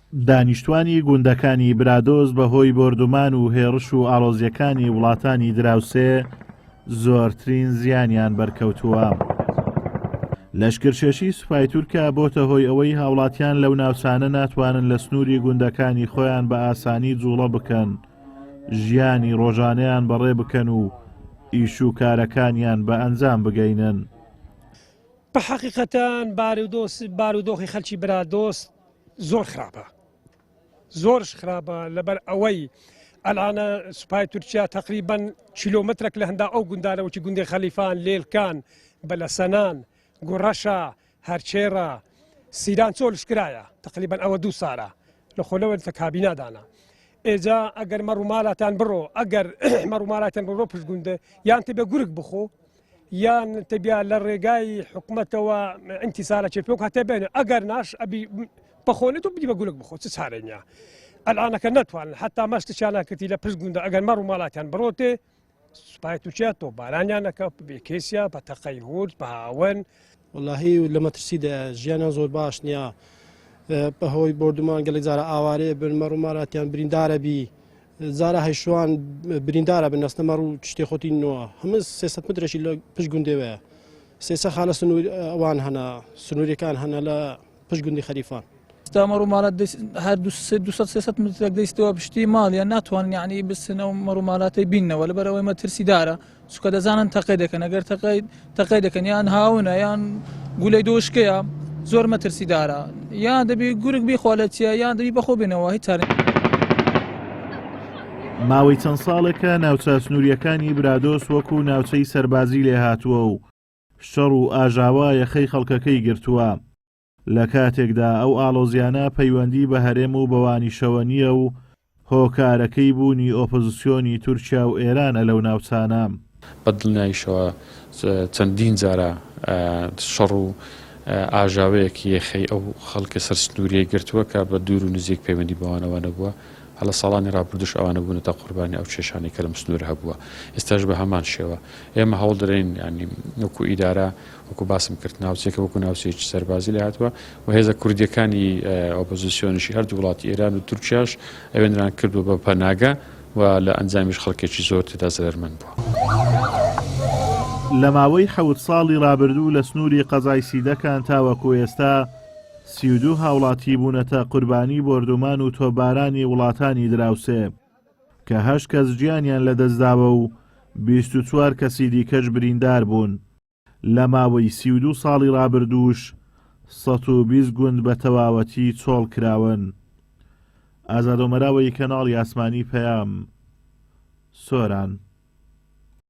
دانیشتوانی گوندەکانی برادۆز بەهۆی بردومان و هێرش و ئاڵۆزیەکانی وڵاتانی دراوسێ زۆرترین زیانیان بەرکەوتووە. لەشکرشێشی سوپای تورکیا بۆتە هۆی ئەوەی هاوڵاتیان لەو ناوچانە ناتوانن لە سنووری گوندەکانی خۆیان بە ئاسانی جوڵە بکەن، ژیانی ڕۆژانەیان بەڕێ بکەن و ئیش و کارەکانیان بە ئەنجام بگەینن. بە حەقیقەتەن بارودۆخی خەڵکی برادۆست زۆر خراپە، زۆرش خراپە لەبەر ئەوەی ئەلانە سوپای تورکیا تقریباً کیلۆمەترێک لە هەندا ئەو گوندانەوەکی گوندی خەلیفان، لێلکان، بەلەسەنان، گوڕەشە، هەرچێرە، سیران چۆلش کرایە تقریباً ئەوە 2 ساڵە لە خۆلەوە لە کابینادانە. ئێجا ئەگەر مەڕووماڵاتان بڕۆ، ئەگەر مەڕووماڵاتیان بڕۆ پشتگوندە یان تبێ گورگ بخۆ یان تبیا لە ڕێگای حکوومەتەوە ئینتیسالە چێپێک هاتە بێنێ، ئەگەر ناش ئەبی بەخۆنێت و بدی بە گورگ بخۆ چ چارێنە ئەلانەکە نەتوانن حتا مەشتشانە کردی لە پشتگوندە ئەگەر مەڕووماڵاتیان بڕۆتێ سوپای تورکیا تۆ بارانیانەکە بێکێسیا بە تەقەی هورد بە هاون. وەڵاهی لە مەترسیدا ژیانیان زۆر باش نییە بەهۆی بردومان گەلێک جارە ئاوارەیە بن مەڕووماڵاتیان بریندارە بی زارە هەیشوان بریندارە بن نەستەمەڕ و شتێ خۆتینەوە هەموو 300 مترێکی لە پشتگوندێوەیە 300 خانە ئەوان هەنا سنووریەکان هەنا لە پشتگوندی خەلیفان. ستا مەڕووماڵات هەر 200 مترێک دەیستەوە پشتی ماڵیان ناتوانن یعنی بسنە و مەڕووماڵاتی بینەوە لەبەرەوەی مەترسیدارە چکە دەزانن تەقەی دەکەن، ئەگەر تەقەی دەکەن یان هاونە یان گولەی دۆشکەیە زۆر مەترسیدارە، یان دەبی گورگ بیخۆلەتیە یان دەبی بەخۆ بێنەوە هیچ چارە. ماوەی چەند ساڵێکە ناوچە سنووریەکانی برادۆس وەکو ناوچەی سەربازی لێ هاتووە و شەڕ و ئاژاوا یەخەی خەڵکەکەی گرتووە. لە کاتێکدا ئەو ئاڵۆزیانە پەیوەندی بە هەرێم و بەوانیشەوە نییە و هۆکارەکەی بوونی ئۆپۆزیسیۆنی تورکیا و ئێرانە لەو ناوچانە. بەدڵنیاییشەوە چەندین جارە شەڕ و ئاژاوەیەکی یەخەی ئەو خەڵکە سەر سنووریە گرتووە کە بە دوور و نزیک پەیوەندی بەوانەوە نەبووە. هەڵە ساڵانی ڕابردوش ئەوانە بوون تا قوربانی ئەو کێشانەی کە لەم سنوور هەبووە. ئێستاش بە هەمان شێوە ئێمە هەوڵ دەرین ینی وەکو ئیدارە وەکو باسم کرد ناوچێکە وەکو ناوچەیەکی سەربازی لێ هاتووە و هێزە کوردیەکانی ئۆپۆزیسیۆنیشی هەردوو وڵاتی ئێران و تورکیاش ئەوێنران کردووە بە پەناگە و لە ئەنجامیش خەڵکێکی زۆر تێدا زەرمەند بووە. لە ماوەی 7 ساڵی ڕابردوو لە سنووری قەزای سیدەکان تاوەکو ئێستا 32 هاوڵاتی بوونەتە قوربانی بردومان و تۆبارانی وڵاتانی دراوسێ کە 8 کەس گیانیان لەدەستداوە و 24 کەسی دیکەش بریندار بوون. لە ماوەی 32 ساڵی ڕابردووش 120 گوند بە تەواوەتی چۆڵ کراون. ئازادۆمەراوەی کەناڵی ئاسمانی پەیام، سۆران.